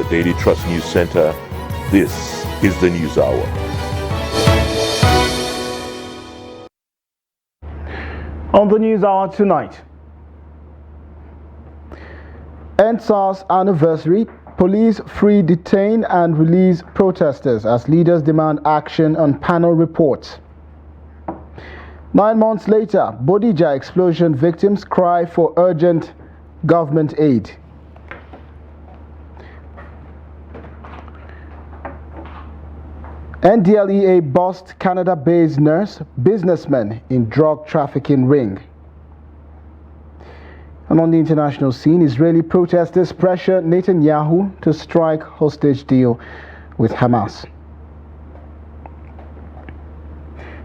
Daily Trust News Center, this is the News Hour. On the News Hour tonight, End SARS anniversary, police free detain and release protesters as leaders demand action on panel reports. 9 months later, Bodija explosion victims cry for urgent government aid. NDLEA bust Canada-based nurse, businessman in drug trafficking ring. And on the international scene, Israeli protesters pressure Netanyahu to strike hostage deal with Hamas.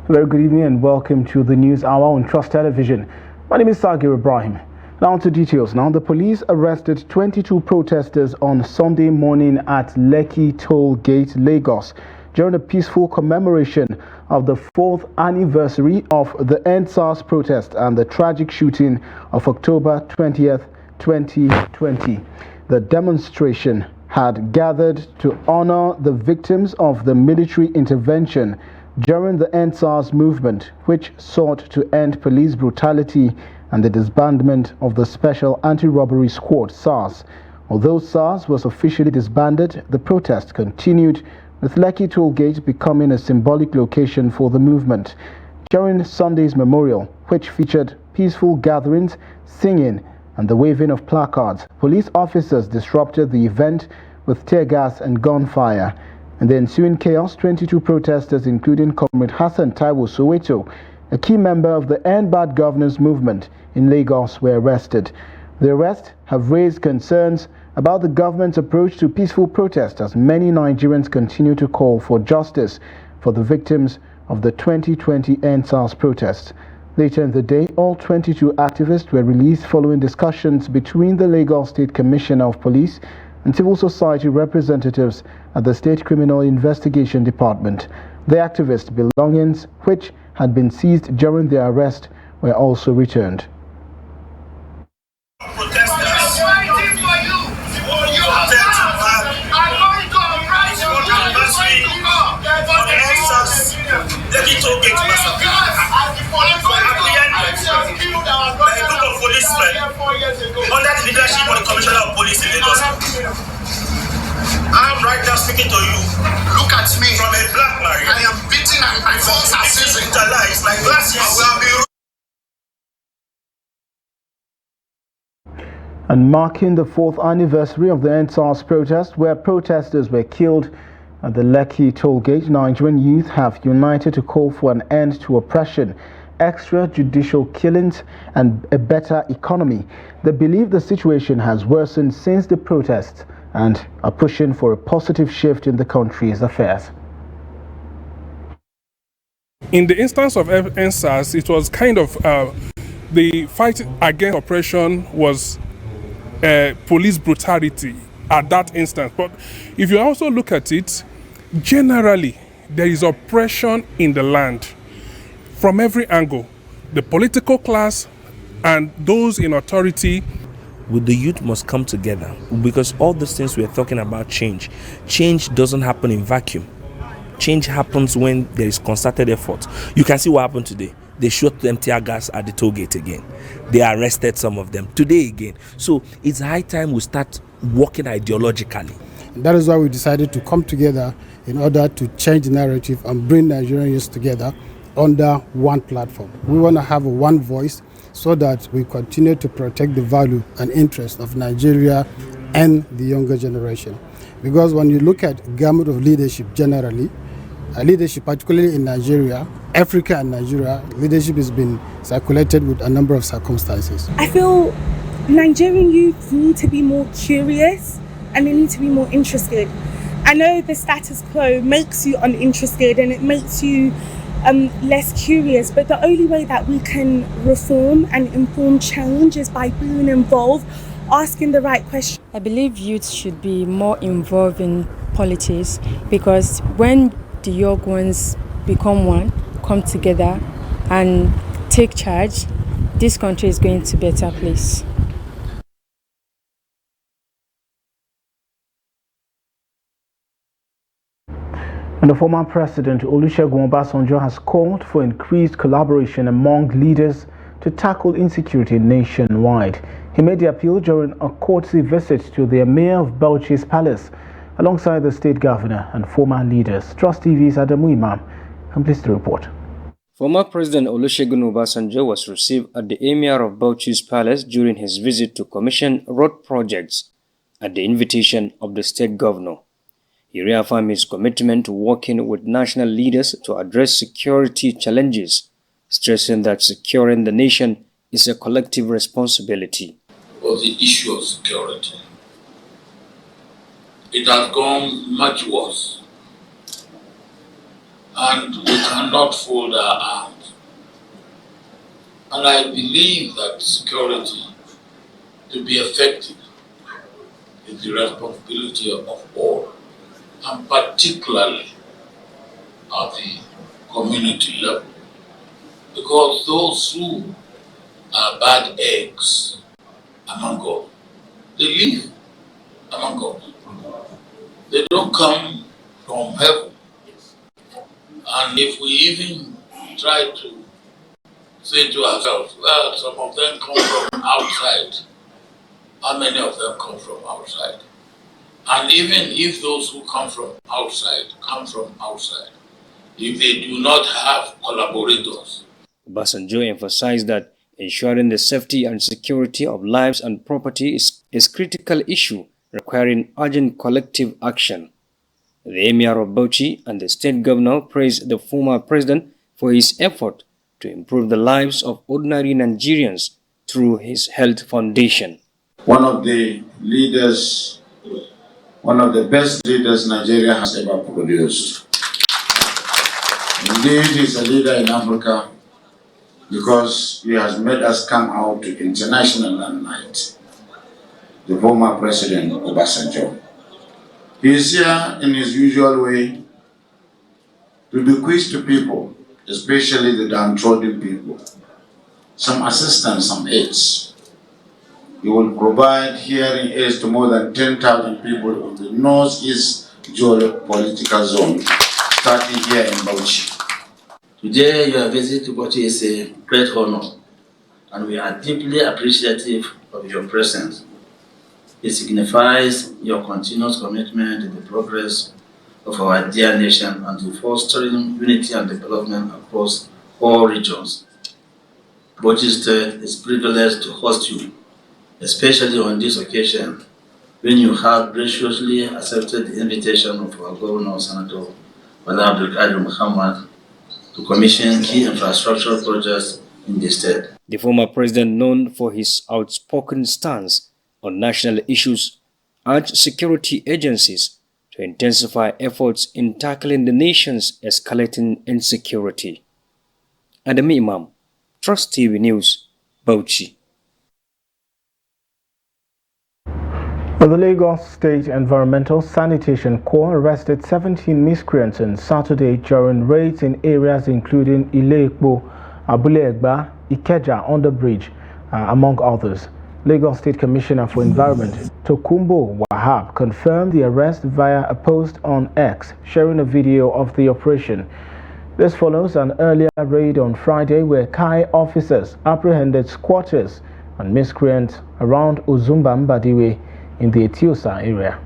Very good evening and welcome to the News Hour on Trust Television. My name is Sagir Ibrahim. Now to details. Now, the police arrested 22 protesters on Sunday morning at Lekki Toll Gate, Lagos, during a peaceful commemoration of the 4th anniversary of the End SARS protest and the tragic shooting of October 20th, 2020. The demonstration had gathered to honor the victims of the military intervention during the End SARS movement, which sought to end police brutality and the disbandment of the Special Anti-Robbery Squad, SARS. Although SARS was officially disbanded, the protest continued, with Lekki Toll Gate becoming a symbolic location for the movement. During Sunday's memorial, which featured peaceful gatherings, singing, and the waving of placards, police officers disrupted the event with tear gas and gunfire. In the ensuing chaos, 22 protesters, including Comrade Hassan Taiwo Soweto, a key member of the End Bad Governance movement in Lagos, were arrested. The arrests have raised concerns about the government's approach to peaceful protest, as many Nigerians continue to call for justice for the victims of the 2020 End SARS protests. Later in the day, all 22 activists were released following discussions between the Lagos State Commissioner of Police and civil society representatives at the State Criminal Investigation Department. The activists' belongings, which had been seized during their arrest, were also returned. Under the leadership of the Commissioner of Police in Lagos. I'm right now speaking to you. Look at me. From a black man. I am beaten and my phones are seizing. Like last year. And marking the 4th anniversary of the End SARS protest, where protesters were killed at the Lekki Toll Gate, Nigerian youth have united to call for an end to oppression, extrajudicial killings, and a better economy. They believe the situation has worsened since the protests and are pushing for a positive shift in the country's affairs. In the instance of End SARS, it was kind of the fight against oppression was police brutality at that instance. But if you also look at it, generally, there is oppression in the land from every angle. The political class and those in authority. With the youth must come together, because all these things we're talking about change. Change doesn't happen in vacuum. Change happens when there is concerted effort. You can see what happened today. They shot them tear gas at the toll gate again. They arrested some of them today again. So it's high time we start working ideologically. That is why we decided to come together in order to change the narrative and bring Nigerians together under one platform. We want to have one voice so that we continue to protect the value and interest of Nigeria and the younger generation. Because when you look at gamut of leadership generally, leadership particularly in Nigeria, Africa and Nigeria, leadership has been circulated with a number of circumstances. I feel Nigerian youth need to be more curious and they need to be more interested. I know the status quo makes you uninterested and it makes you less curious, but the only way that we can reform and inform change is by being involved, asking the right questions. I believe youth should be more involved in politics, because when the young ones become one, come together and take charge, this country is going to a better place. And the former president Olusegun Obasanjo has called for increased collaboration among leaders to tackle insecurity nationwide. He made the appeal during a courtesy visit to the Emir of Bauchi's palace alongside the state governor and former leaders. Trust TV's Adamu Imam completes the report. Former President Olusegun Obasanjo was received at the Emir of Bauchi's palace during his visit to commission road projects at the invitation of the state governor. He reaffirmed his commitment to working with national leaders to address security challenges, stressing that securing the nation is a collective responsibility. For the issue of security, it has gone much worse, and we cannot fold our arms. And I believe that security, to be effective, is the responsibility of all, and particularly at the community level. Because those who are bad eggs among us, they live among us. They don't come from heaven. And if we even try to say to ourselves, well, some of them come from outside, how many of them come from outside? And even if those who come from outside, if they do not have collaborators. Obasanjo emphasized that ensuring the safety and security of lives and property is a critical issue requiring urgent collective action. The Emir of Bauchi and the state governor praised the former president for his effort to improve the lives of ordinary Nigerians through his health foundation. One of the best leaders Nigeria has ever produced. Indeed, he's a leader in Africa because he has made us come out to international limelight. The former president Obasanjo. He is here in his usual way to bequeath to people, especially the downtrodden people, some assistance, some aids. He will provide hearing aids to more than 10,000 people in the northeast geopolitical zone, starting here in Bauchi. Today, your visit to Bauchi is a great honor, and we are deeply appreciative of your presence. It signifies your continuous commitment to the progress of our dear nation and to fostering unity and development across all regions. Bauchi State is privileged to host you, especially on this occasion when you have graciously accepted the invitation of our Governor, Senator Bala Abdulkadir Muhammad, to commission key infrastructure projects in the state. The former president, known for his outspoken stance on national issues, urged security agencies to intensify efforts in tackling the nation's escalating insecurity. Adam Imam, Trust TV News, Bauchi. The Lagos State Environmental Sanitation Corps arrested 17 miscreants on Saturday during raids in areas including Ile-Epo, Abule-Egba, Ikeja Underbridge, among others. Lagos State Commissioner for Environment, Tokumbo Wahab, confirmed the arrest via a post on X, sharing a video of the operation. This follows an earlier raid on Friday where Kai officers apprehended squatters and miscreants around Ozumba Mbadiwe in the Etiosa area.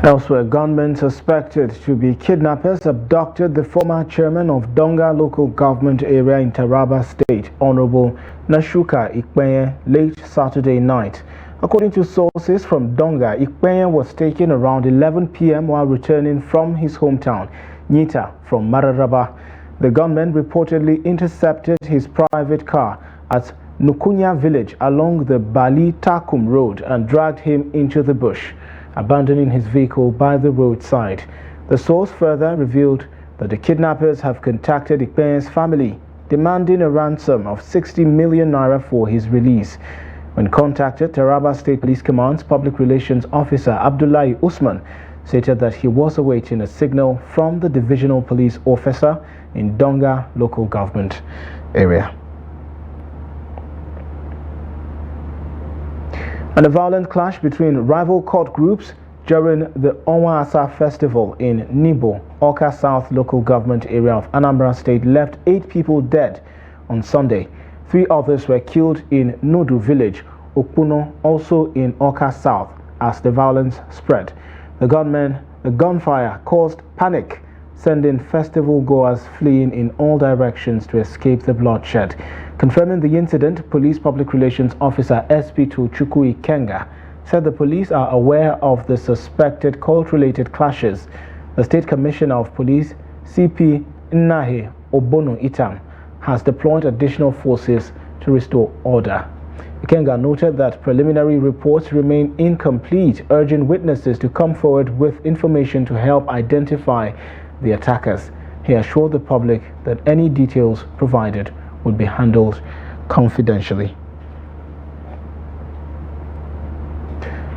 Elsewhere, gunmen suspected to be kidnappers abducted the former chairman of Donga local government area in Taraba State, Honorable Nashuka Ikpenye, late Saturday night. According to sources from Donga, Ikpenye was taken around 11 p.m. while returning from his hometown, Nyita, from Mararaba. The gunmen reportedly intercepted his private car at Nukunya village along the Bali Takum road and dragged him into the bush, abandoning his vehicle by the roadside. The source further revealed that the kidnappers have contacted Ikpe's family, demanding a ransom of 60 million naira for his release. When contacted, Taraba State Police Command's Public Relations Officer Abdullahi Usman stated that he was awaiting a signal from the Divisional Police Officer in Donga local government area. And a violent clash between rival court groups during the Onwa-Asa festival in Nibo, Awka South local government area of Anambra State left 8 people dead on Sunday. 3 others were killed in Nodu village, Okuno, also in Awka South, as the violence spread. The gunfire caused panic, sending festival goers fleeing in all directions to escape the bloodshed. Confirming the incident, Police Public Relations Officer SP Chukwu Ikenga said the police are aware of the suspected cult-related clashes. The State Commissioner of Police, CP Nnahe Obono Itam, has deployed additional forces to restore order. Ikenga noted that preliminary reports remain incomplete, urging witnesses to come forward with information to help identify the attackers. He assured the public that any details provided would be handled confidentially.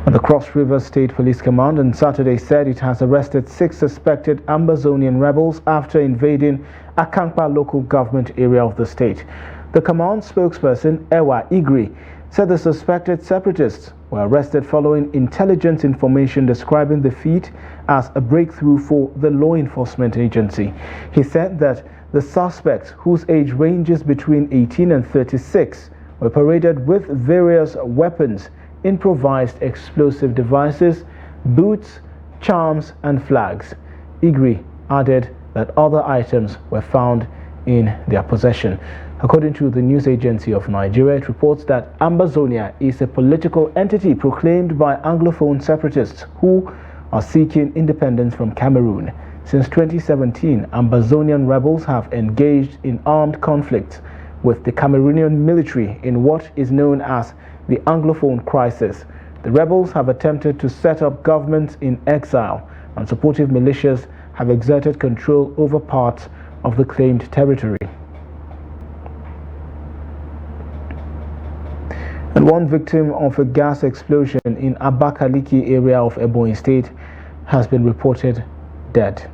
And the Cross River State Police Command on Saturday said it has arrested 6 suspected Ambazonian rebels after invading Akankpa local government area of the state. The command spokesperson, Ewa Igri, said the suspected separatists were arrested following intelligence information describing the feat as a breakthrough for the law enforcement agency. He said that the suspects, whose age ranges between 18 and 36, were paraded with various weapons, improvised explosive devices, boots, charms, and flags. Igri added that other items were found in their possession. According to the news agency of Nigeria, it reports that Ambazonia is a political entity proclaimed by Anglophone separatists who are seeking independence from Cameroon. Since 2017, Ambazonian rebels have engaged in armed conflicts with the Cameroonian military in what is known as the Anglophone crisis. The rebels have attempted to set up governments in exile, and supportive militias have exerted control over parts of the claimed territory. And one victim of a gas explosion in Abakaliki area of Ebonyi State has been reported dead.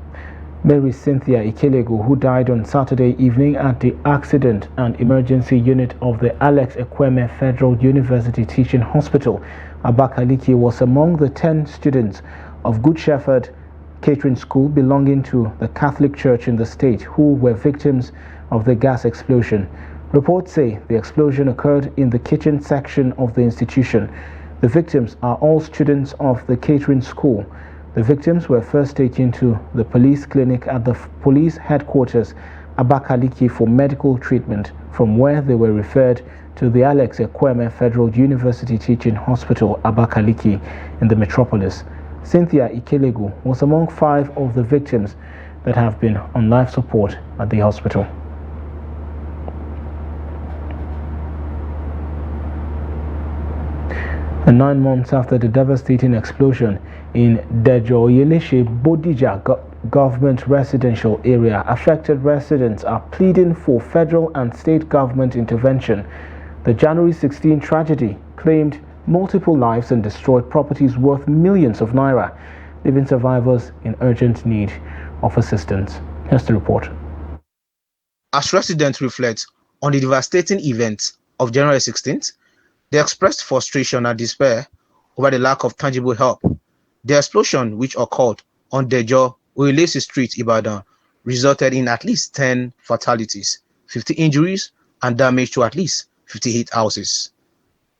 Mary Cynthia Ikelego, who died on Saturday evening at the Accident and Emergency Unit of the Alex Ekweme Federal University Teaching Hospital, Abakaliki, was among the 10 students of Good Shepherd Catering School belonging to the Catholic Church in the state who were victims of the gas explosion. Reports say the explosion occurred in the kitchen section of the institution. The victims are all students of the catering school. The victims were first taken to the police clinic at the police headquarters, Abakaliki, for medical treatment, from where they were referred to the Alex Ekweme Federal University Teaching Hospital, Abakaliki, in the metropolis. Cynthia Ikelegu was among 5 of the victims that have been on life support at the hospital. And 9 months after the devastating explosion in Dejo-Yeleshe Bodija government residential area, affected residents are pleading for federal and state government intervention. The January 16 tragedy claimed multiple lives and destroyed properties worth millions of naira, leaving survivors in urgent need of assistance. Here's the report. As residents reflect on the devastating events of January 16th, they expressed frustration and despair over the lack of tangible help. The explosion, which occurred on Dejo-Oyelese Street, Ibadan, resulted in at least 10 fatalities, 50 injuries, and damage to at least 58 houses.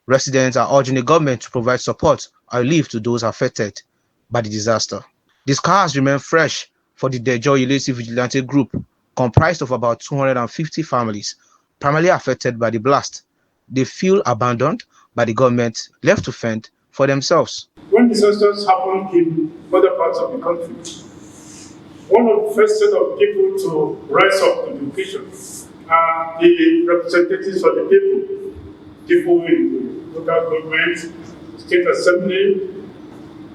Residents are urging the government to provide support and relief to those affected by the disaster. The scars remain fresh for the Dejo-Oyelese vigilante group, comprised of about 250 families, primarily affected by the blast. They feel abandoned by the government, left to fend for themselves. When disasters happen in other parts of the country, one of the first set of people to rise up to the occasion are the representatives of the people in the local government, state assembly,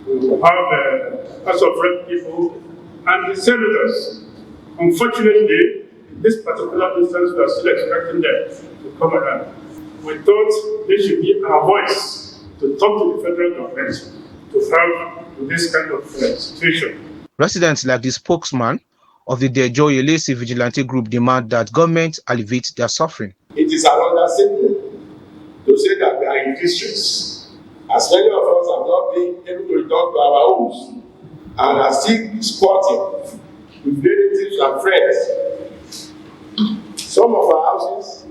we will have House of Rep people, and the senators Unfortunately, in this particular instance, we are still expecting them to come around. We thought there should be our voice to talk to the federal government to help with this kind of situation. Residents like the spokesman of the Dejo Yelesi vigilante group demand that government alleviate their suffering. It is an understatement to say that we are in distress, as many of us have not been able to return to our homes and are still squatting with relatives and friends. Some of our houses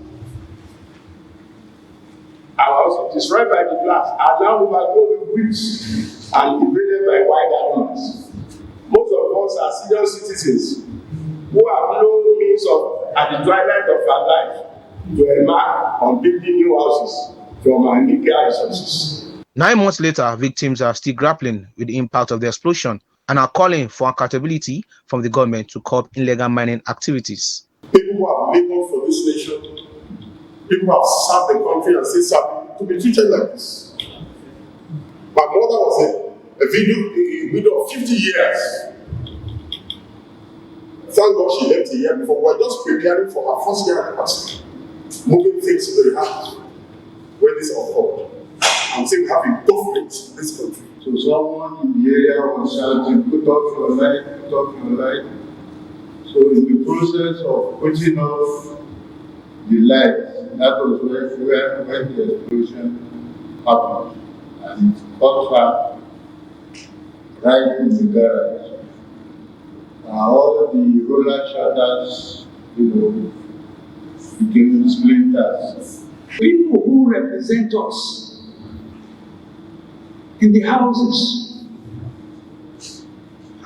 destroyed by the blast are now overgrown with weeds and invaded by wild animals. Most of us are senior citizens who have no means of, at the twilight of our life, to embark on building new houses from our legal resources. 9 months later, victims are still grappling with the impact of the explosion and are calling for accountability from the government to curb illegal mining activities. People who have labored for this nation, people who have served the country and still serving, to be treated like this. My mother was a widow of 50 years. Thank God she left a year before. We were just preparing for her first year anniversary, moving things to the house when this occurred. I'm saying we have a government in this country. So someone in the area was shouting, put off your light, put off your light. So in the process of putting off the light, that was where the explosion happened. And it caught her right in the garage. All the roller shutters, became splinters. People who represent us in the houses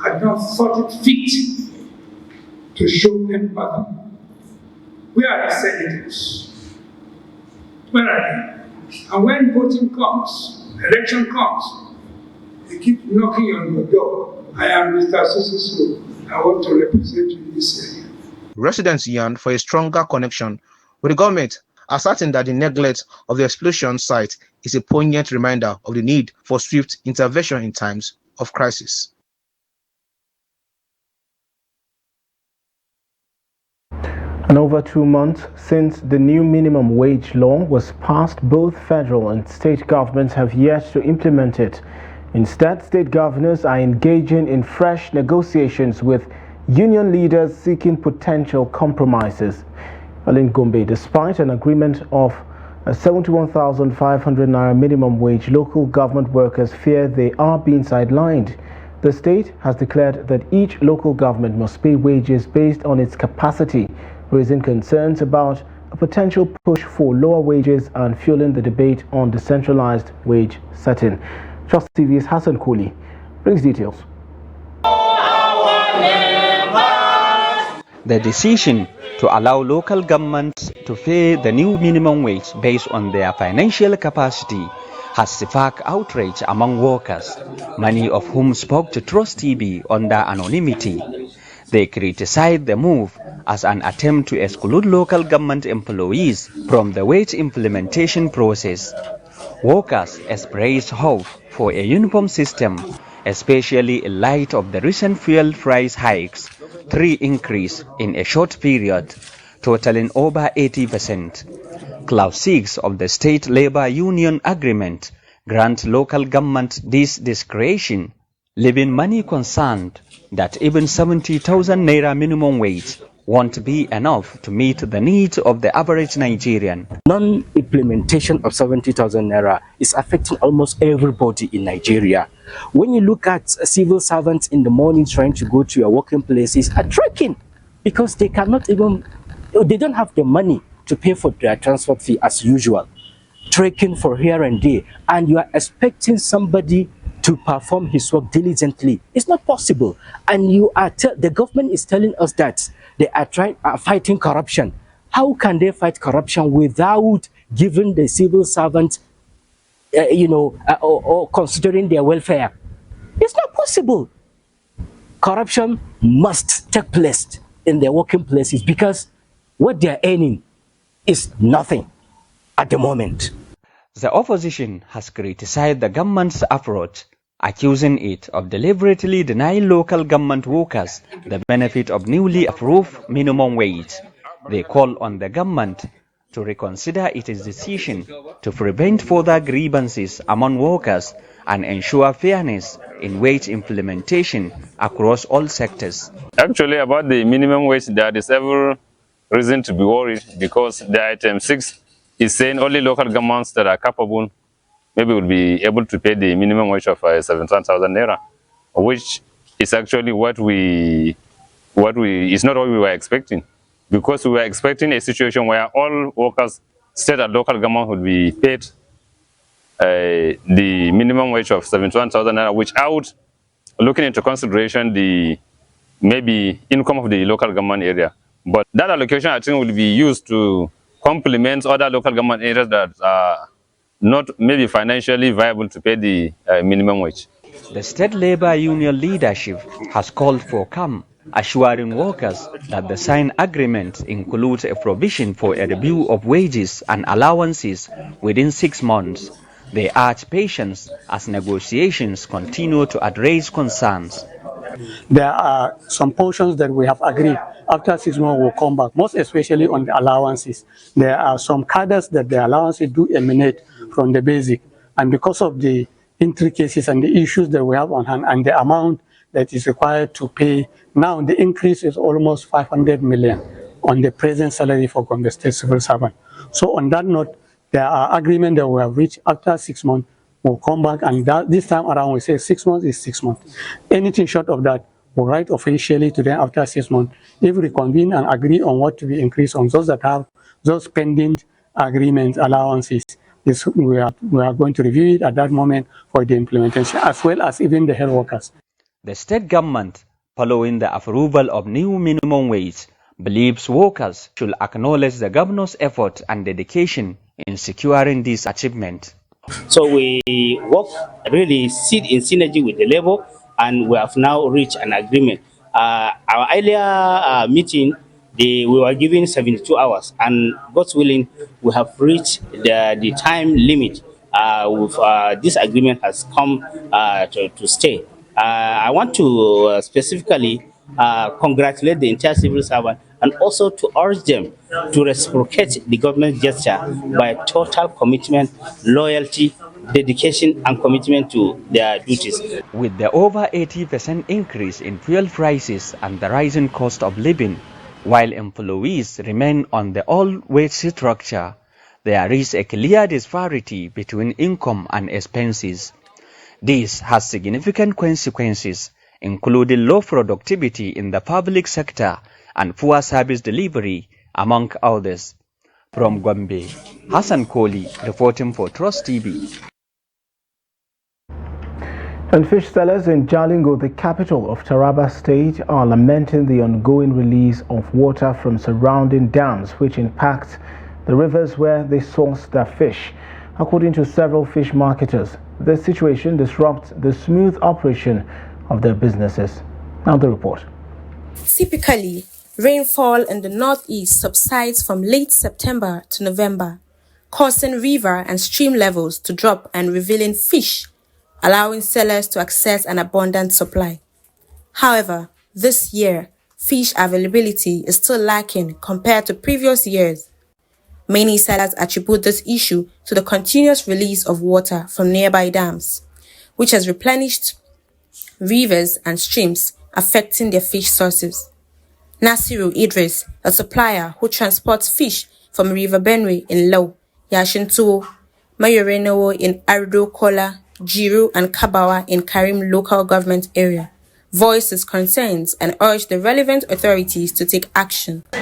had not thought it fit to show empathy. Where are the senators? Where are they? And when voting comes, election comes, they keep knocking on your door. I am Mr. So. I want to represent you in this area. Residents yearn for a stronger connection with the government, asserting that the neglect of the explosion site is a poignant reminder of the need for swift intervention in times of crisis. And over 2 months since the new minimum wage law was passed, both federal and state governments have yet to implement it. Instead, state governors are engaging in fresh negotiations with union leaders seeking potential compromises. In Gombe, despite an agreement of 71,500 naira minimum wage, local government workers fear they are being sidelined. The state has declared that each local government must pay wages based on its capacity, raising concerns about a potential push for lower wages and fueling the debate on decentralized wage setting. Trust TV's Hassan Kooli brings details. The decision to allow local governments to pay the new minimum wage based on their financial capacity has sparked outrage among workers, many of whom spoke to Trust TV under anonymity. They criticized the move as an attempt to exclude local government employees from the wage implementation process. Workers expressed hope for a uniform system, especially in light of the recent fuel price hikes, 3 increase in a short period, totaling over 80%. Clause 6 of the State Labor Union Agreement grants local government this discretion, leaving many concerned that even 70,000 naira minimum wage won't be enough to meet the needs of the average Nigerian. Non-implementation of 70,000 naira is affecting almost everybody in Nigeria. When you look at civil servants in the morning trying to go to your working places are trekking because they cannot even, they don't have the money to pay for their transport fee as usual. Trekking for here and there, and you are expecting somebody to perform his work diligently. It's not possible. And you are the government is telling us that they are fighting corruption. How can they fight corruption without giving the civil servants, or considering their welfare? It's not possible. Corruption must take place in their working places because what they are earning is nothing at the moment. The opposition has criticized the government's approach accusing it of deliberately denying local government workers the benefit of newly approved minimum wage. They call on the government to reconsider its decision to prevent further grievances among workers and ensure fairness in wage implementation across all sectors. Actually, about the minimum wage, there is every reason to be worried because the item 6 is saying only local governments that are capable maybe will be able to pay the minimum wage of 17,000 naira, which is actually what is not what we were expecting, because we were expecting a situation where all workers, state and local government, would be paid the minimum wage of 71,000 naira, without looking into consideration the maybe income of the local government area. But that allocation, I think, will be used to complement other local government areas that are not maybe financially viable to pay the minimum wage. The state labor union leadership has called for calm, assuring workers that the signed agreement includes a provision for a review of wages and allowances within 6 months. They urge patience as negotiations continue to address concerns. There are some portions that we have agreed after 6 months will come back, most especially on the allowances. There are some cadres that the allowances do emanate from the basic, and because of the intricacies and the issues that we have on hand and the amount that is required to pay, now the increase is almost 500 million on the present salary for Gombe State civil servant. So on that note, there are agreements that we have reached after 6 months. We'll come back, and this time around we say 6 months is 6 months. Anything short of that, we'll write officially to them after 6 months. If we reconvene and agree on what to be increased on those that have those pending agreements, allowances, we are going to review it at that moment for the implementation, as well as even the health workers. The state government, following the approval of new minimum wage, believes workers should acknowledge the governor's effort and dedication in securing this achievement. So we work really sit in synergy with the labor, and we have now reached an agreement. Our earlier meeting, we were given 72 hours, and God's willing, we have reached the time limit. This agreement has come to stay. I want to specifically congratulate the entire civil servant and also to urge them to reciprocate the government gesture by total commitment, loyalty, dedication, and commitment to their duties. With the over 80% increase in fuel prices and the rising cost of living, while employees remain on the old wage structure, there is a clear disparity between income and expenses. This has significant consequences, including low productivity in the public sector and poor service delivery, among others. From Gombe, Hassan Koli reporting for Trust TV. And fish sellers in Jalingo, the capital of Taraba State, are lamenting the ongoing release of water from surrounding dams, which impact the rivers where they source their fish. According to several fish marketers, this situation disrupts the smooth operation of their businesses. Now the report. Typically, rainfall in the northeast subsides from late September to November, causing river and stream levels to drop and revealing fish, allowing sellers to access an abundant supply. However, this year, fish availability is still lacking compared to previous years. Many sellers attribute this issue to the continuous release of water from nearby dams, which has replenished rivers and streams, affecting their fish sources. Nasiru Idris, a supplier who transports fish from River Benue in Lau, Yashintuo, Mayorenowo in Ardo Kola, Jiru and Kabawa in Karim local government area, voices concerns and urged the relevant authorities to take action. I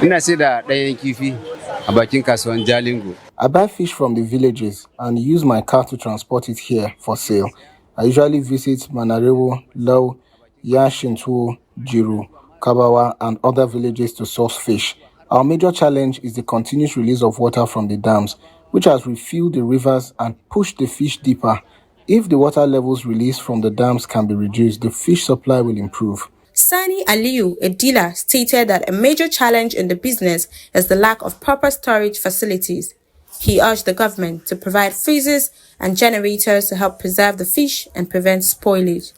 buy fish from the villages and use my car to transport it here for sale. I usually visit Manarewo, Lau, Yashintuo, Jiru, Kabawa and other villages to source fish. Our major challenge is the continuous release of water from the dams, which has refilled the rivers and pushed the fish deeper. If the water levels released from the dams can be reduced, the fish supply will improve. Sani Aliyu, a dealer, stated that a major challenge in the business is the lack of proper storage facilities. He urged the government to provide freezers and generators to help preserve the fish and prevent spoilage.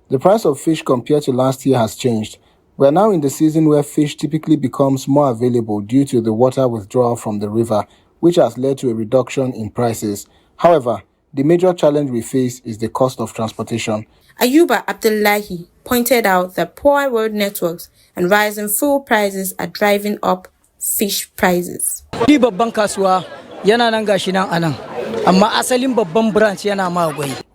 The price of fish compared to last year has changed. We are now in the season where fish typically becomes more available due to the water withdrawal from the river, which has led to a reduction in prices. However, the major challenge we face is the cost of transportation. Ayuba Abdullahi pointed out that poor road networks and rising fuel prices are driving up fish prices. We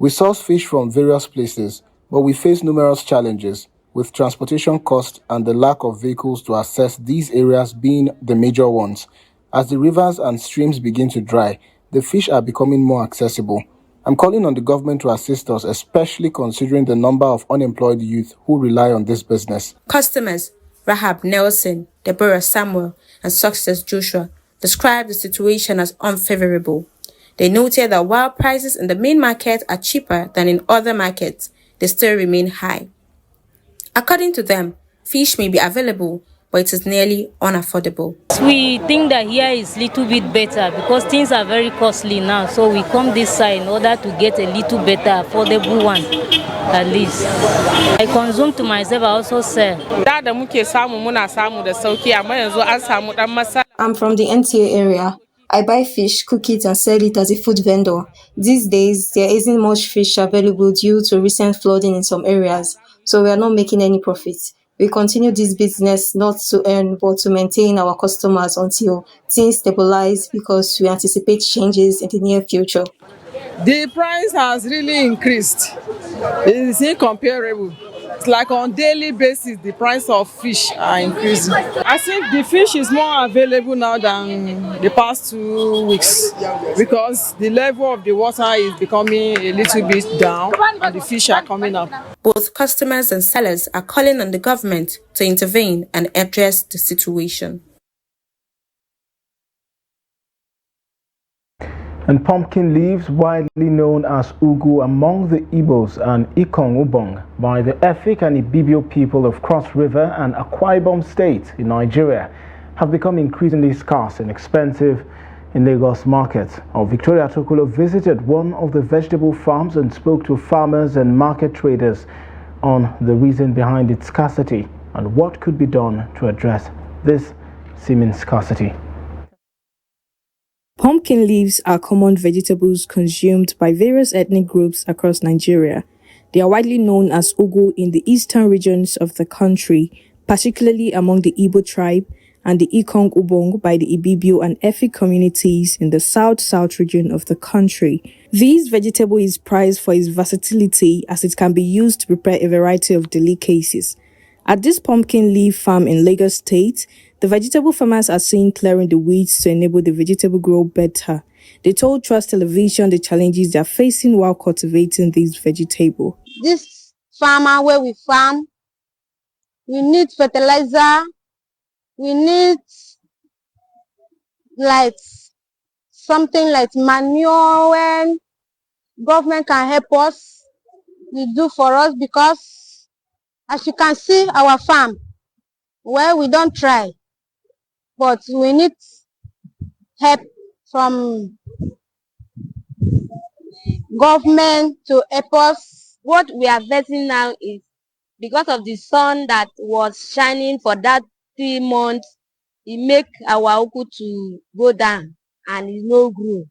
source fish from various places, but we face numerous challenges, with transportation costs and the lack of vehicles to access these areas being the major ones. As the rivers and streams begin to dry, the fish are becoming more accessible. I'm calling on the government to assist us, especially considering the number of unemployed youth who rely on this business. Customers Rahab Nelson, Deborah Samuel, and Success Joshua described the situation as unfavorable. They noted that while prices in the main market are cheaper than in other markets, they still remain high. According to them, fish may be available, but it is nearly unaffordable. We think that here is a little bit better because things are very costly now. So we come this side in order to get a little better, affordable one, at least. I consume to myself, I also sell. I'm from the NTA area. I buy fish, cook it, and sell it as a food vendor. These days, there isn't much fish available due to recent flooding in some areas, so we are not making any profit. We continue this business not to earn, but to maintain our customers until things stabilize because we anticipate changes in the near future. The price has really increased. It is incomparable. It's like on daily basis, the price of fish are increasing. I think the fish is more available now than the past 2 weeks because the level of the water is becoming a little bit down and the fish are coming up. Both customers and sellers are calling on the government to intervene and address the situation. And pumpkin leaves, widely known as ugu among the Igbos and Ikong Ubong by the Efik and Ibibio people of Cross River and Akwa Ibom State in Nigeria, have become increasingly scarce and expensive in Lagos markets. Our Victoria Tokulo visited one of the vegetable farms and spoke to farmers and market traders on the reason behind its scarcity and what could be done to address this seeming scarcity. Pumpkin leaves are common vegetables consumed by various ethnic groups across Nigeria. They are widely known as ugu in the eastern regions of the country, particularly among the Igbo tribe, and the Ikong Ubong by the Ibibio and Efik communities in the south-south region of the country. This vegetable is prized for its versatility as it can be used to prepare a variety of delicacies. At this pumpkin leaf farm in Lagos State, the vegetable farmers are seen clearing the weeds to enable the vegetable grow better. They told Trust Television the challenges they are facing while cultivating this vegetable. This farmer where we farm, we need fertilizer, we need like something like manure when government can help us, we do for us because as you can see our farm, well we don't try. But we need help from government to help us. What we are facing now is because of the sun that was shining for that 3 months, it make our ugu to go down and it no grow.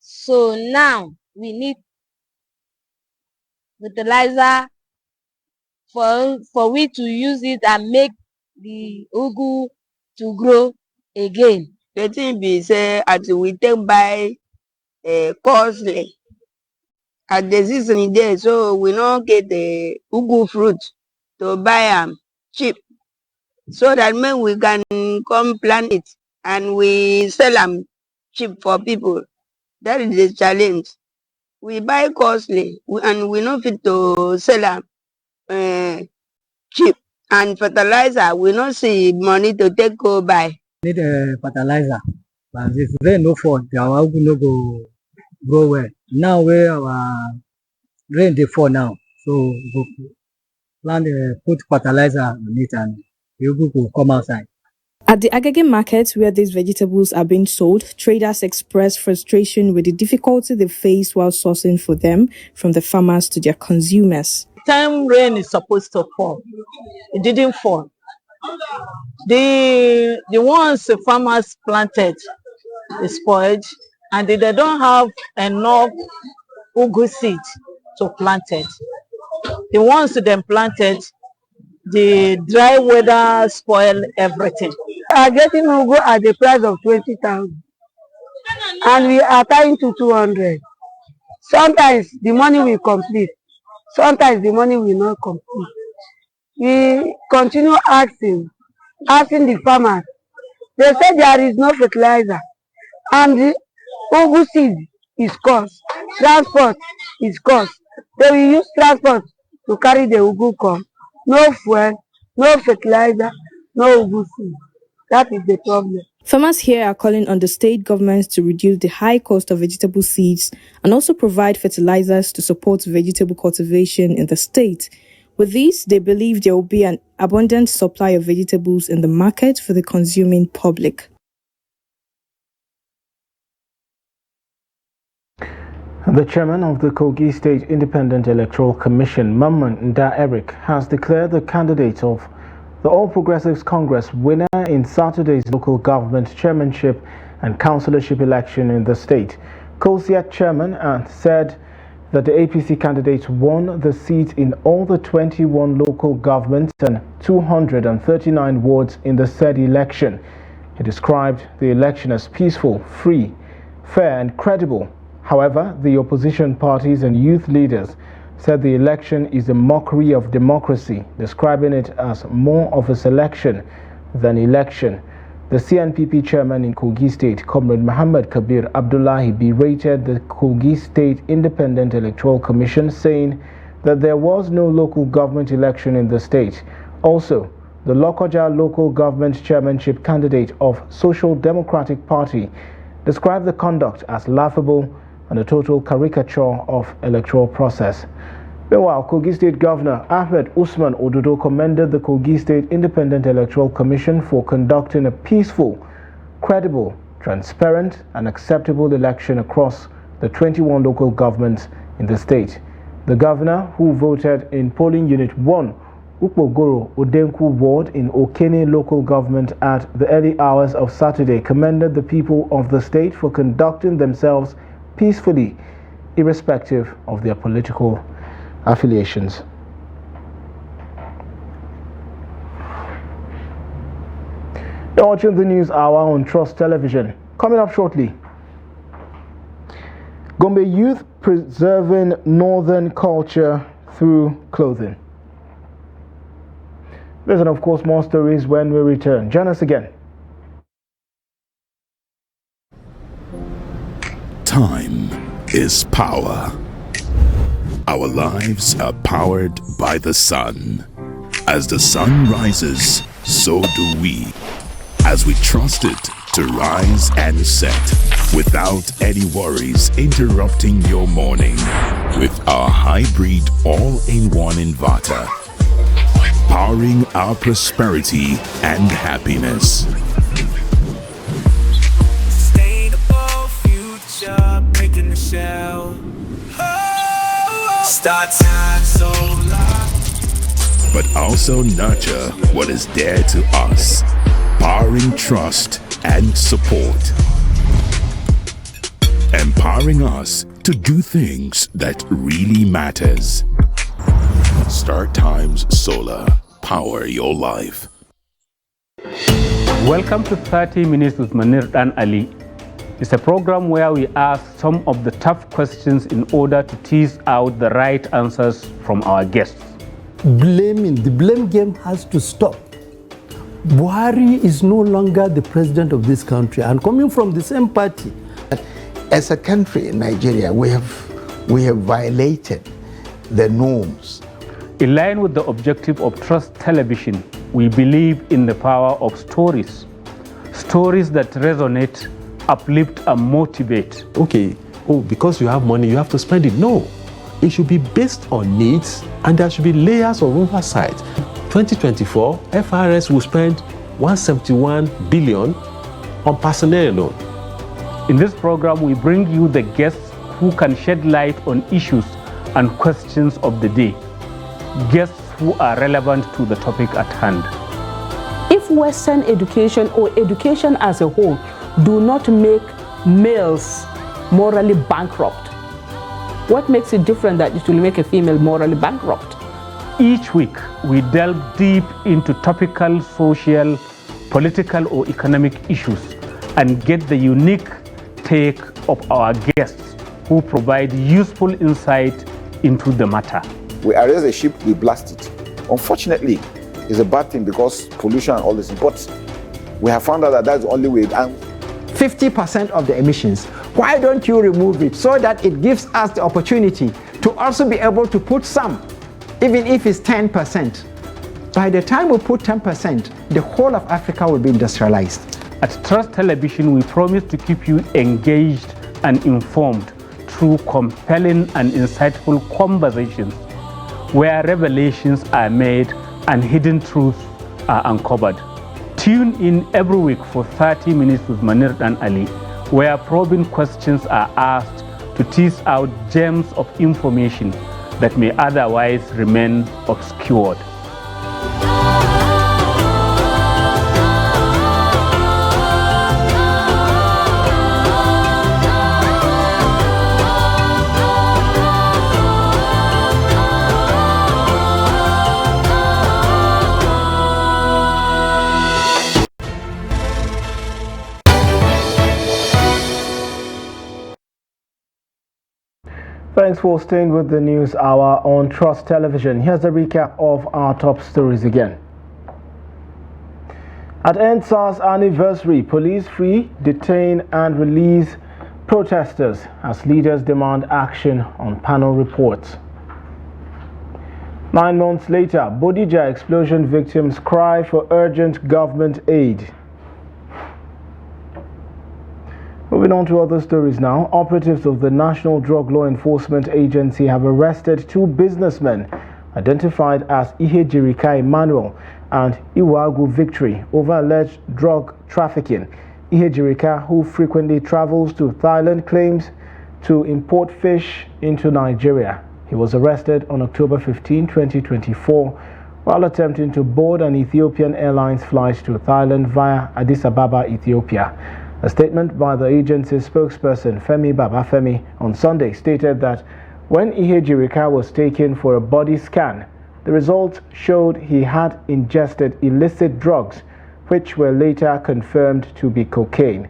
So now we need fertilizer for we to use it and make the ugu to grow again. The thing be say as we take buy costly at the season there, so we not get the ugu fruit to buy them cheap, so that when we can come plant it and we sell them cheap for people. That is the challenge. We buy costly and we not fit to sell them cheap, and fertilizer we not see money to take go buy. Need fertilizer, but if rain no fall, our ugu no go grow well. Now where our rain dey fall now, so we go plant put fertilizer on it and the ugu go come outside. At the Agege market where these vegetables are being sold, traders express frustration with the difficulty they face while sourcing for them from the farmers to their consumers. Time rain is supposed to fall, it didn't fall. The ones the farmers planted is spoiled, and they don't have enough ugu seed to plant it. The ones them planted, the dry weather spoil everything. We are getting ugu at the price of 20,000, and we are tying to 200. Sometimes the money will complete, sometimes the money will not complete. We continue asking the farmers. They say there is no fertilizer, and the ugu seed is cost, transport is cost. They will use transport to carry the ugu come. No fuel, no fertilizer, no ugu seed. That is the problem. Farmers here are calling on the state governments to reduce the high cost of vegetable seeds and also provide fertilizers to support vegetable cultivation in the state. With this, they believe there will be an abundant supply of vegetables in the market for the consuming public. The chairman of the Kogi State Independent Electoral Commission, Mamman Nda Eric, has declared the candidate of the All Progressives Congress winner in Saturday's local government chairmanship and councillorship election in the state. COSIAT chairman said that the APC candidate won the seat in all the 21 local governments and 239 wards in the said election. He described the election as peaceful, free, fair and credible. However, the opposition parties and youth leaders said the election is a mockery of democracy, describing it as more of a selection than election. The CNPP chairman in Kogi State, Comrade Muhammad Kabir Abdullahi, berated the Kogi State Independent Electoral Commission, saying that there was no local government election in the state. Also, the Lokoja local government chairmanship candidate of Social Democratic Party described the conduct as laughable and a total caricature of electoral process. Meanwhile, Kogi State Governor Ahmed Usman Ododo commended the Kogi State Independent Electoral Commission for conducting a peaceful, credible, transparent and acceptable election across the 21 local governments in the state. The governor, who voted in polling unit 1, Ukpogoro Odenku ward in Okene local government at the early hours of Saturday, commended the people of the state for conducting themselves peacefully, irrespective of their political affiliations. You're watching the News Hour on Trust Television. Coming up shortly, Gombe youth preserving northern culture through clothing. There's and of course more stories when we return. Join us again. Time is power. Our lives are powered by the sun. As the sun rises, so do we. As we trust it to rise and set without any worries interrupting your morning. With our hybrid all-in-one inverter, powering our prosperity and happiness. Start time solar. But also nurture what is dear to us, powering trust and support, empowering us to do things that really matters. Start Times Solar. Power your life. Welcome to 30 Minutes with Manir Dan Ali. It's a program where we ask some of the tough questions in order to tease out the right answers from our guests. The blame game has to stop. Buhari is no longer the president of this country and coming from the same party. As a country in Nigeria, we have violated the norms. In line with the objective of Trust Television, we believe in the power of stories. Stories that resonate, uplift and motivate. Okay, because you have money, you have to spend it. No, it should be based on needs and there should be layers of oversight. 2024, FRS will spend 171 billion on personnel alone. In this program, we bring you the guests who can shed light on issues and questions of the day. Guests who are relevant to the topic at hand. If Western education or education as a whole do not make males morally bankrupt, what makes it different that it will make a female morally bankrupt? Each week, we delve deep into topical, social, political, or economic issues and get the unique take of our guests who provide useful insight into the matter. We arrest a ship, we blast it. Unfortunately, it's a bad thing because pollution and all this, but we have found out that that's the only way. And 50% of the emissions, why don't you remove it so that it gives us the opportunity to also be able to put some, even if it's 10%. By the time we put 10%, the whole of Africa will be industrialized. At Trust Television, we promise to keep you engaged and informed through compelling and insightful conversations where revelations are made and hidden truths are uncovered. Tune in every week for 30 minutes with Manir and Ali, where probing questions are asked to tease out gems of information that may otherwise remain obscured. Thanks for staying with the News Hour on Trust Television. Here's a recap of our top stories again. At EndSARS anniversary, police free, detain and release protesters as leaders demand action on panel reports. 9 months later, Bodija explosion victims cry for urgent government aid. Moving on to other stories now, operatives of the National Drug Law Enforcement Agency have arrested 2 businessmen identified as Ihejirika Emmanuel and Iwagu Victory over alleged drug trafficking. Ihejirika, who frequently travels to Thailand, claims to import fish into Nigeria. He was arrested on October 15, 2024, while attempting to board an Ethiopian Airlines flight to Thailand via Addis Ababa, Ethiopia. A statement by the agency's spokesperson, Femi Babafemi, on Sunday stated that when Ihejirika was taken for a body scan, the results showed he had ingested illicit drugs, which were later confirmed to be cocaine.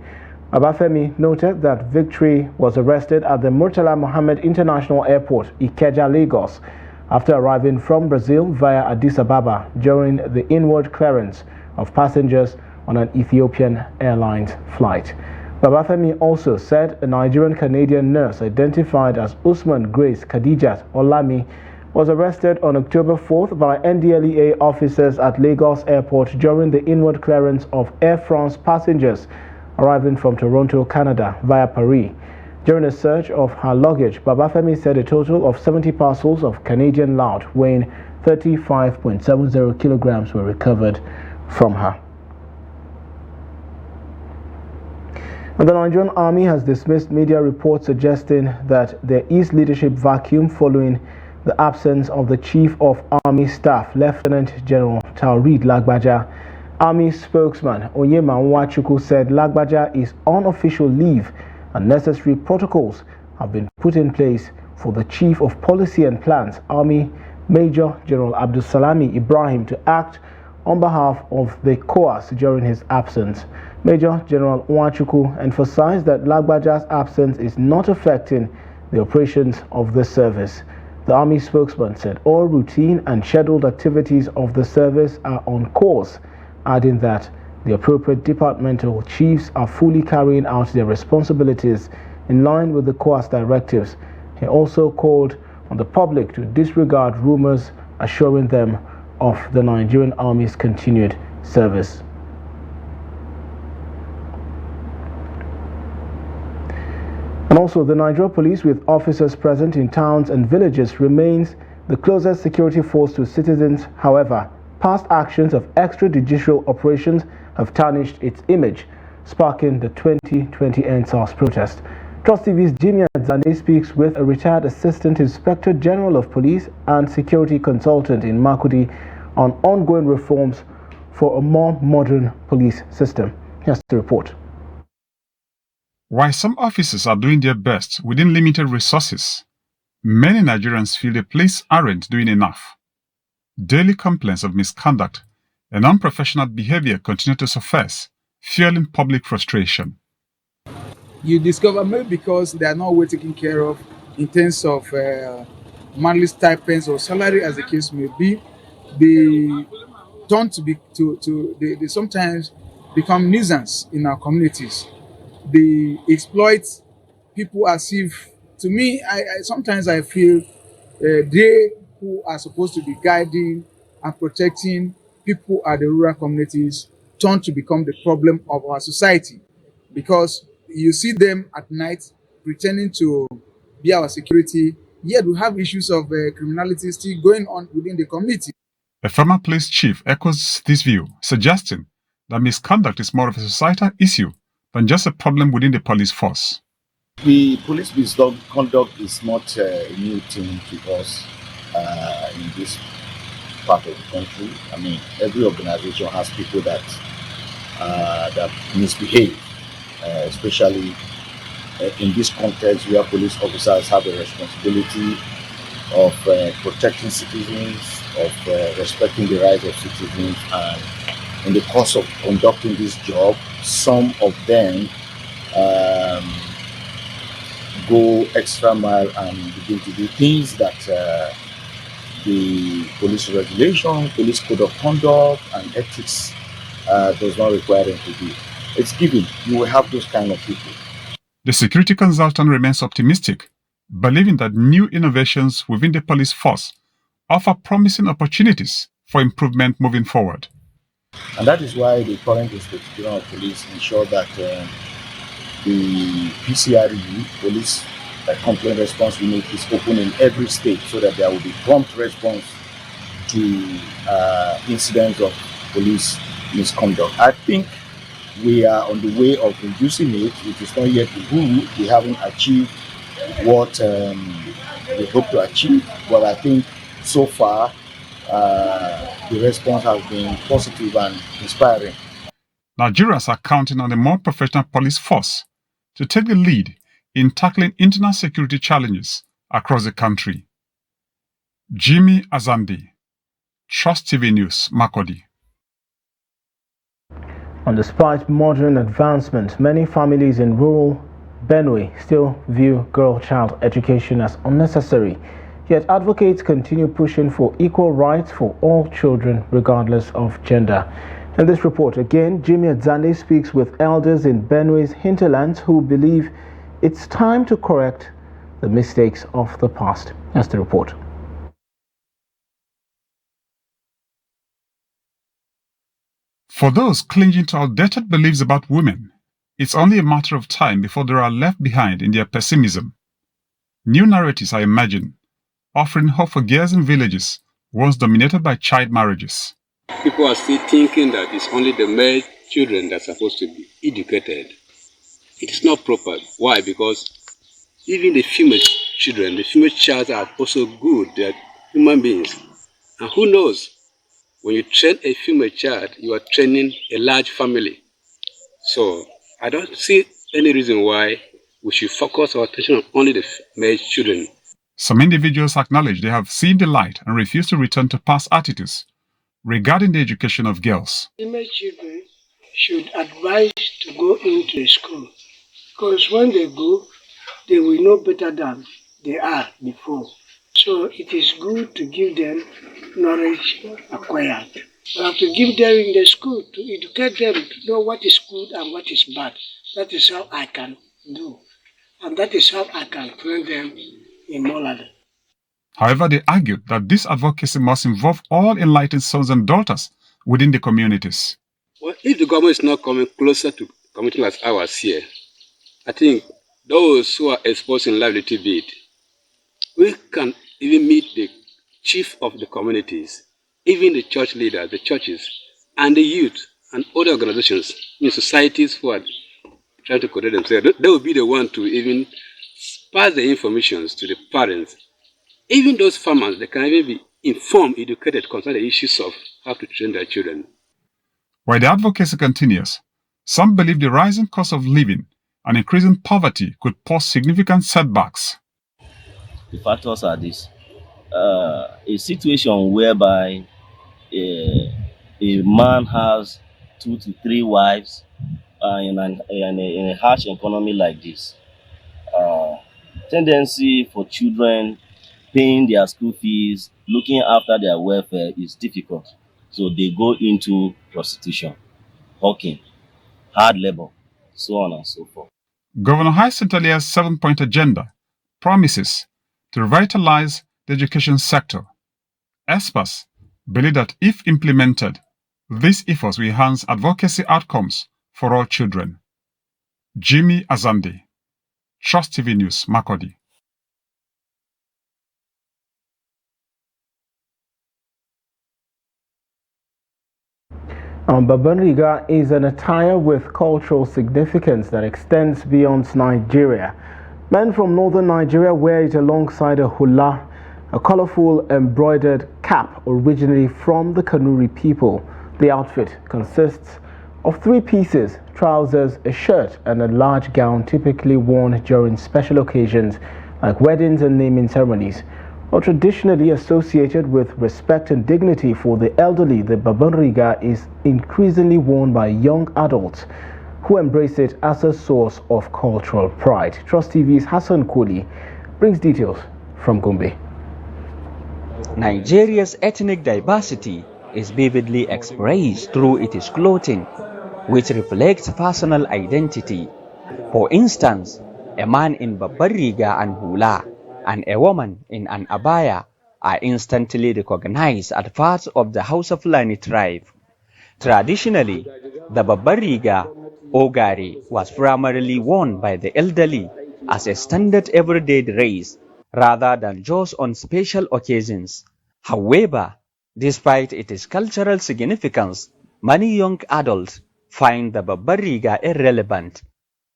Babafemi noted that Victory was arrested at the Murtala Mohammed International Airport, Ikeja, Lagos, after arriving from Brazil via Addis Ababa during the inward clearance of passengers on an Ethiopian Airlines flight. Babafemi also said a Nigerian-Canadian nurse identified as Usman Grace Khadijat Olami was arrested on October 4th by NDLEA officers at Lagos Airport during the inward clearance of Air France passengers arriving from Toronto, Canada via Paris. During a search of her luggage, Babafemi said a total of 70 parcels of Canadian loud weighing 35.70 kilograms were recovered from her. And the Nigerian Army has dismissed media reports suggesting that there is leadership vacuum following the absence of the Chief of Army Staff, Lieutenant General Taoreed Lagbaja. Army spokesman Onyema Nwachukwu said Lagbaja is on official leave and necessary protocols have been put in place for the Chief of Policy and Plans, Army Major General Abdulsalami Ibrahim, to act on behalf of the COAS during his absence. Major General Nwachukwu emphasized that Lagbaja's absence is not affecting the operations of the service. The Army spokesman said all routine and scheduled activities of the service are on course, adding that the appropriate departmental chiefs are fully carrying out their responsibilities in line with the COAS directives. He also called on the public to disregard rumors, assuring them of the Nigerian Army's continued service. And also, the Nigeria Police, with officers present in towns and villages, remains the closest security force to citizens. However, past actions of extrajudicial operations have tarnished its image, sparking the 2020 NSAS protest. Trust TV's Jimmy Adzande speaks with a retired Assistant Inspector General of Police and security consultant in Makurdi on ongoing reforms for a more modern police system. Here's the report. While some officers are doing their best within limited resources, many Nigerians feel the police aren't doing enough. Daily complaints of misconduct and unprofessional behavior continue to surface, fueling public frustration. You discover maybe because they are not well taken care of in terms of monthly stipends or salary, as the case may be, they turn to be they sometimes become nuisance in our communities. They exploit people as if, to me, I sometimes I feel they who are supposed to be guiding and protecting people at the rural communities turn to become the problem of our society, because you see them at night pretending to be our security, yet we have issues of criminality still going on within the community. A former police chief echoes this view, suggesting that misconduct is more of a societal issue than just a problem within the police force. The police misconduct is not a new thing to us in this part of the country. I mean, every organization has people that misbehave, especially in this context where police officers have a responsibility of protecting citizens, of respecting the rights of citizens, and in the course of conducting this job, some of them go extra mile and begin to do things that the police regulation, police code of conduct, and ethics does not require them to do. It's given. You will have those kind of people. The security consultant remains optimistic, believing that new innovations within the police force offer promising opportunities for improvement moving forward. And that is why the current Inspector General of Police ensure that the PCRU, Police Complaint Response Unit, is open in every state so that there will be prompt response to incidents of police misconduct. I think we are on the way of reducing it. It is not yet good. We haven't achieved what we hope to achieve, but I think so far the response has been positive and inspiring. Nigerians are counting on a more professional police force to take the lead in tackling internal security challenges across the country. Jimmy Adzande, Trust TV News, Makurdi. And despite modern advancement, many families in rural Benue still view girl-child education as unnecessary. Yet advocates continue pushing for equal rights for all children, regardless of gender. In this report, again, Jimmy Adzande speaks with elders in Benue's hinterlands who believe it's time to correct the mistakes of the past. That's the report. For those clinging to outdated beliefs about women, it's only a matter of time before they are left behind in their pessimism. New narratives are emerging, offering hope for girls in villages once dominated by child marriages. People are still thinking that it's only the male children that are supposed to be educated. It is not proper. Why? Because even the female children, the female child are also good. They are human beings. And who knows? When you train a female child, you are training a large family. So I don't see any reason why we should focus our attention on only the male children. Some individuals acknowledge they have seen the light and refuse to return to past attitudes regarding the education of girls. Female children should advise to go into a school, because when they go, they will know better than they are before. So it is good to give them knowledge acquired. We have to give them in the school to educate them to know what is good and what is bad. That is how I can do. And that is how I can train them in morality. However, they argued that this advocacy must involve all enlightened sons and daughters within the communities. Well, if the government is not coming closer to communities like ours here, I think those who are exposed in life a little bit, we can even meet the chief of the communities, even the church leaders, the churches, and the youth, and other organizations in societies who are trying to correct themselves, they will be the one to even pass the information to the parents. Even those farmers, they can even be informed, educated concerning the issues of how to train their children. While the advocacy continues, some believe the rising cost of living and increasing poverty could pose significant setbacks. The factors are this. A situation whereby a man has 2 to 3 wives in a harsh economy like this, tendency for children paying their school fees, looking after their welfare is difficult. So they go into prostitution, hawking, hard labor, so on and so forth. Governor Hyacintalia's 7-point agenda promises to revitalize the education sector. Experts believe that if implemented, these efforts will enhance advocacy outcomes for all children. Jimmy Azande, Trust TV News, Makurdi. Babariga is an attire with cultural significance that extends beyond Nigeria. Men from northern Nigeria wear it alongside a hula, a colorful embroidered cap originally from the Kanuri people. The outfit consists of 3 pieces: trousers, a shirt, and a large gown typically worn during special occasions like weddings and naming ceremonies. Or traditionally associated with respect and dignity for the elderly, the Babariga is increasingly worn by young adults who embrace it as a source of cultural pride. Trust TV's Hassan Koli brings details from Gombe. Nigeria's ethnic diversity is vividly expressed through its clothing, which reflects personal identity. For instance, a man in Babariga and hula and a woman in an abaya are instantly recognized as parts of the Hausa Fulani tribe. Traditionally, the Babariga or gari was primarily worn by the elderly as a standard everyday dress rather than just on special occasions. However, despite its cultural significance, many young adults find the Babariga irrelevant,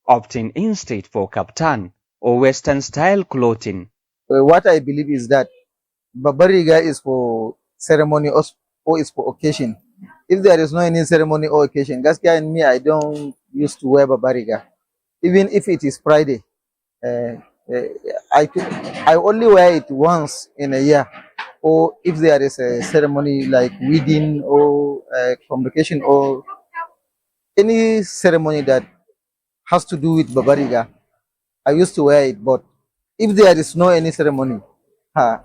opting instead for kaftan or Western-style clothing. What I believe is that Babariga is for ceremony or is for occasion. If there is no any ceremony or occasion, Gaskia and me, I don't used to wear Babariga. Even if it is Friday, I only wear it once in a year. Or if there is a ceremony like wedding or convocation or any ceremony that has to do with Babariga, I used to wear it. But if there is no any ceremony, I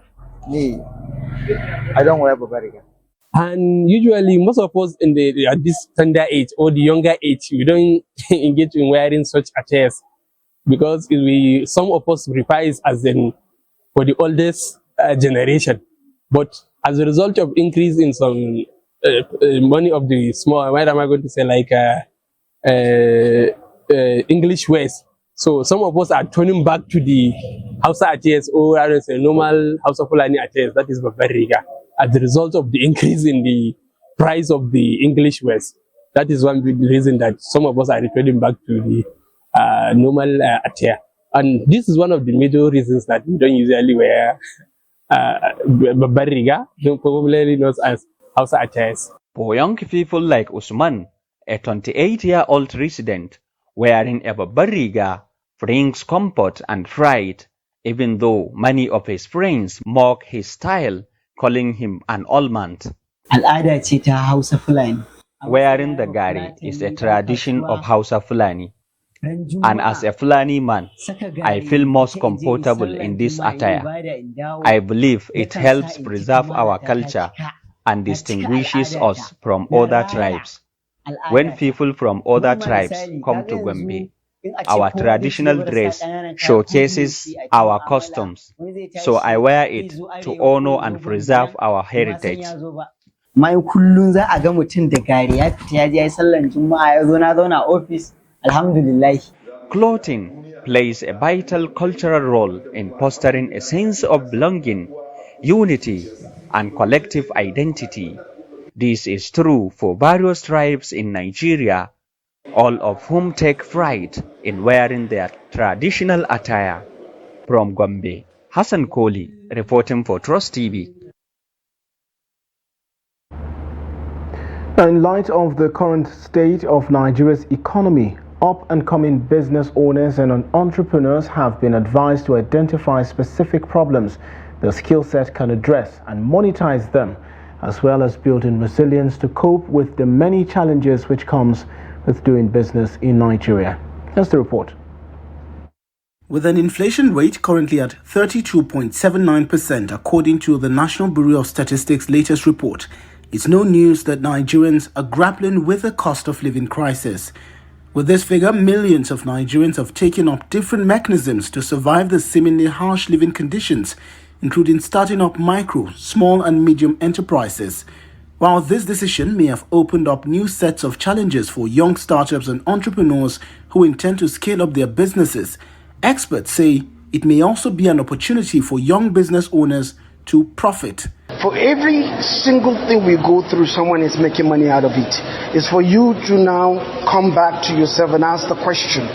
don't wear Babariga. And usually, most of us in at this tender age or the younger age, we don't engage in wearing such attires because some of us prefer it as in for the oldest generation. But as a result of increase in some money of the small, what am I going to say, like English ways. So some of us are turning back to the Hausa attires or I don't say normal Hausa Fulani attires, that is Babariga, as a result of the increase in the price of the English wares. That is one big reason that some of us are returning back to the normal attire. And this is one of the major reasons that we don't usually wear Babariga, probably known as Hausa attires. For young people like Usman, a 28-year-old resident, wearing a Babariga brings comfort and pride, even though many of his friends mock his style, calling him an old man. Al'ada ce ta Hausa Fulani. Wearing the gari is a tradition of Hausa Fulani. And as a Fulani man, I feel most comfortable in this attire. I believe it helps preserve our culture and distinguishes us from other tribes. When people from other tribes come to Gombe, our traditional dress showcases our customs, so I wear it to honor and preserve our heritage. Mai kullun za a ga mutum da gari ya fita ya je ya sallan Juma'a ya zo na zauna office. Alhamdulillah. Clothing plays a vital cultural role in fostering a sense of belonging, unity, and collective identity. This is true for various tribes in Nigeria, all of whom take pride in wearing their traditional attire. From Gombe, Hassan Koli, reporting for Trust TV. In light of the current state of Nigeria's economy, up-and-coming business owners and entrepreneurs have been advised to identify specific problems their skill set can address and monetize them, as well as building resilience to cope with the many challenges which comes with doing business in Nigeria. Here's the report. With an inflation rate currently at 32.79% according to the National Bureau of Statistics' latest report, it's no news that Nigerians are grappling with a cost of living crisis. With this figure, millions of Nigerians have taken up different mechanisms to survive the seemingly harsh living conditions, including starting up micro, small and medium enterprises. While this decision may have opened up new sets of challenges for young startups and entrepreneurs who intend to scale up their businesses, experts say it may also be an opportunity for young business owners to profit. For every single thing we go through, someone is making money out of it. It's for you to now come back to yourself and ask the question,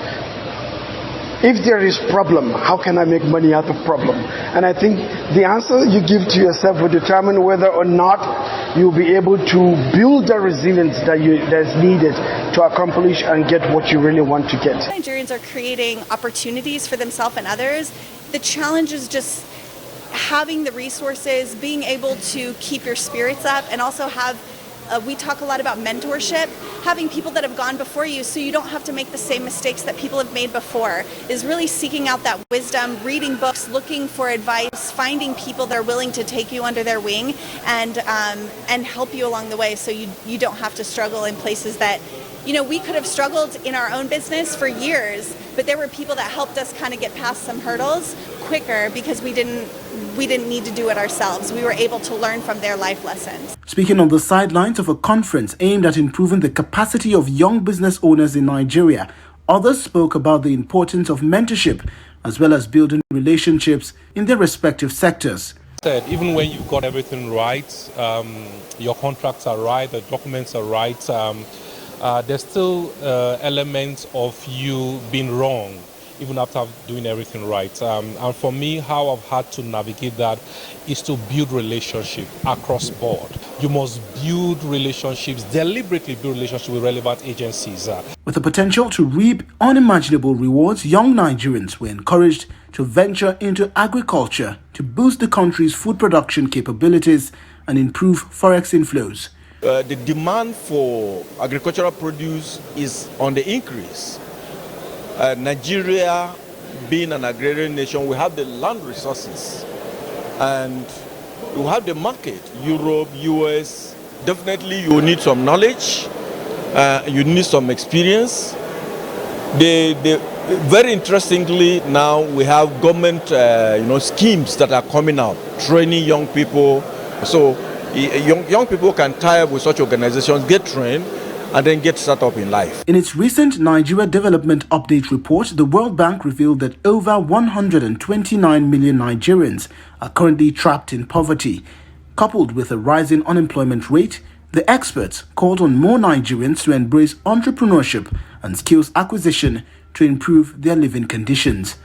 if there is problem, how can I make money out of problem? And I think the answer you give to yourself will determine whether or not you'll be able to build the resilience that's needed to accomplish and get what you really want to get. Nigerians are creating opportunities for themselves and others. The challenge is just having the resources, being able to keep your spirits up, and also have, we talk a lot about mentorship, having people that have gone before you so you don't have to make the same mistakes that people have made before, is really seeking out that wisdom, reading books, looking for advice, finding people that are willing to take you under their wing and help you along the way so you don't have to struggle in places that, you know, we could have struggled in our own business for years, but there were people that helped us kind of get past some hurdles quicker because we didn't need to do it ourselves. We were able to learn from their life lessons. Speaking on the sidelines of a conference aimed at improving the capacity of young business owners in Nigeria, others spoke about the importance of mentorship as well as building relationships in their respective sectors. Even when you've got everything right, your contracts are right, the documents are right, there's still elements of you being wrong, even after doing everything right. And for me, how I've had to navigate that is to build relationships across board. You must build relationships, deliberately build relationships with relevant agencies. With the potential to reap unimaginable rewards, young Nigerians were encouraged to venture into agriculture to boost the country's food production capabilities and improve forex inflows. The demand for agricultural produce is on the increase. Nigeria, being an agrarian nation, we have the land resources and we have the market. Europe, US, definitely you need some knowledge, you need some experience. Very interestingly, now we have government schemes that are coming out, training young people. So young people can tie up with such organizations, get trained, and then get set up in life. In its recent Nigeria Development Update report, the World Bank revealed that over 129 million Nigerians are currently trapped in poverty. Coupled with a rising unemployment rate, the experts called on more Nigerians to embrace entrepreneurship and skills acquisition to improve their living conditions.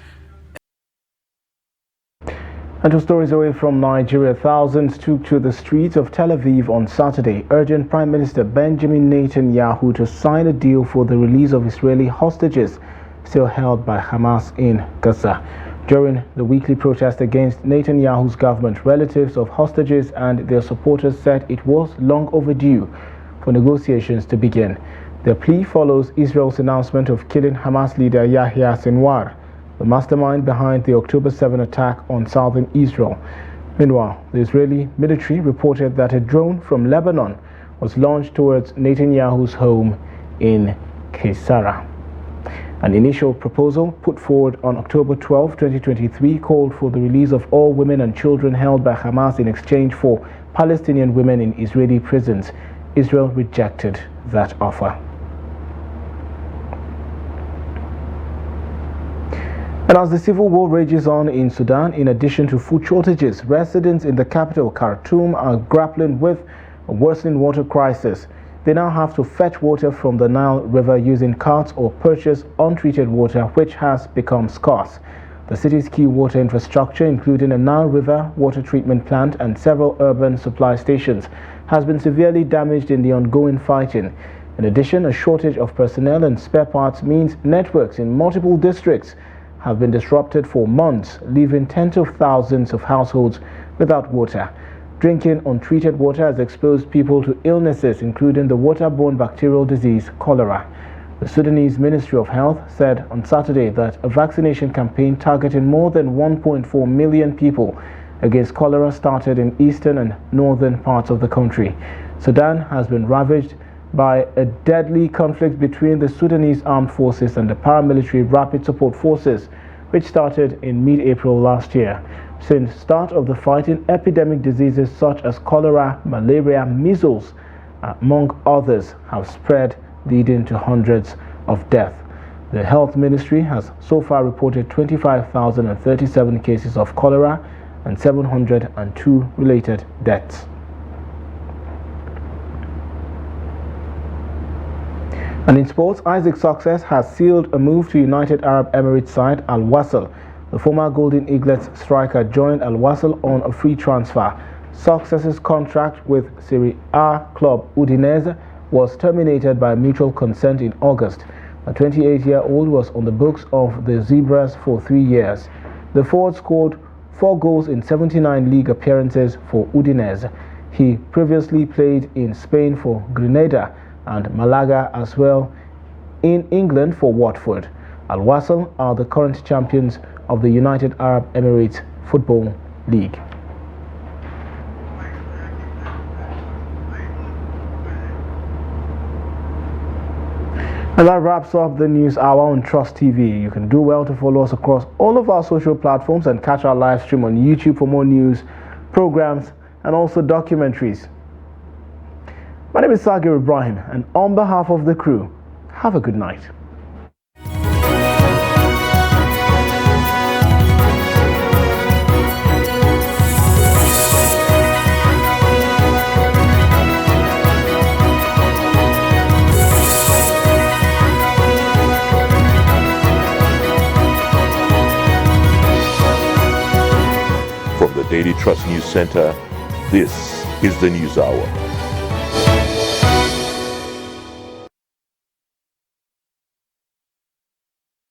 And 2 stories away from Nigeria, thousands took to the streets of Tel Aviv on Saturday, urging Prime Minister Benjamin Netanyahu to sign a deal for the release of Israeli hostages still held by Hamas in Gaza. During the weekly protest against Netanyahu's government, relatives of hostages and their supporters said it was long overdue for negotiations to begin. Their plea follows Israel's announcement of killing Hamas leader Yahya Sinwar, the mastermind behind the October 7 attack on southern Israel. Meanwhile, the Israeli military reported that a drone from Lebanon was launched towards Netanyahu's home in Caesarea. An initial proposal put forward on October 12, 2023 called for the release of all women and children held by Hamas in exchange for Palestinian women in Israeli prisons. Israel rejected that offer. And as the civil war rages on in Sudan, in addition to food shortages, residents in the capital, Khartoum, are grappling with a worsening water crisis. They now have to fetch water from the Nile River using carts or purchase untreated water, which has become scarce. The city's key water infrastructure, including a Nile River water treatment plant and several urban supply stations, has been severely damaged in the ongoing fighting. In addition, a shortage of personnel and spare parts means networks in multiple districts have been disrupted for months, leaving tens of thousands of households without water. Drinking untreated water has exposed people to illnesses, including the waterborne bacterial disease cholera. The Sudanese Ministry of Health said on Saturday that a vaccination campaign targeting more than 1.4 million people against cholera started in eastern and northern parts of the country. Sudan has been ravaged by a deadly conflict between the Sudanese armed forces and the paramilitary rapid support forces, which started in mid-April last year. Since start of the fighting, epidemic diseases such as cholera, malaria, measles, among others, have spread, leading to hundreds of deaths. The health ministry has so far reported 25,037 cases of cholera and 702 related deaths. And in sports, Isaac Success has sealed a move to United Arab Emirates side Al Wasl. The former Golden Eaglets striker joined Al Wasl on a free transfer. Success's contract with Serie A club Udinese was terminated by mutual consent in August. The 28-year-old was on the books of the Zebras for 3 years. The forward scored 4 goals in 79 league appearances for Udinese. He previously played in Spain for Granada and Malaga, as well in England for Watford. Al Wasl are the current champions of the United Arab Emirates Football League. And that wraps up the news hour on Trust TV. You can do well to follow us across all of our social platforms and catch our live stream on YouTube for more news, programs, and also documentaries. My name is Sagir Ibrahim, and on behalf of the crew, have a good night. From the Daily Trust News Center, this is the News Hour.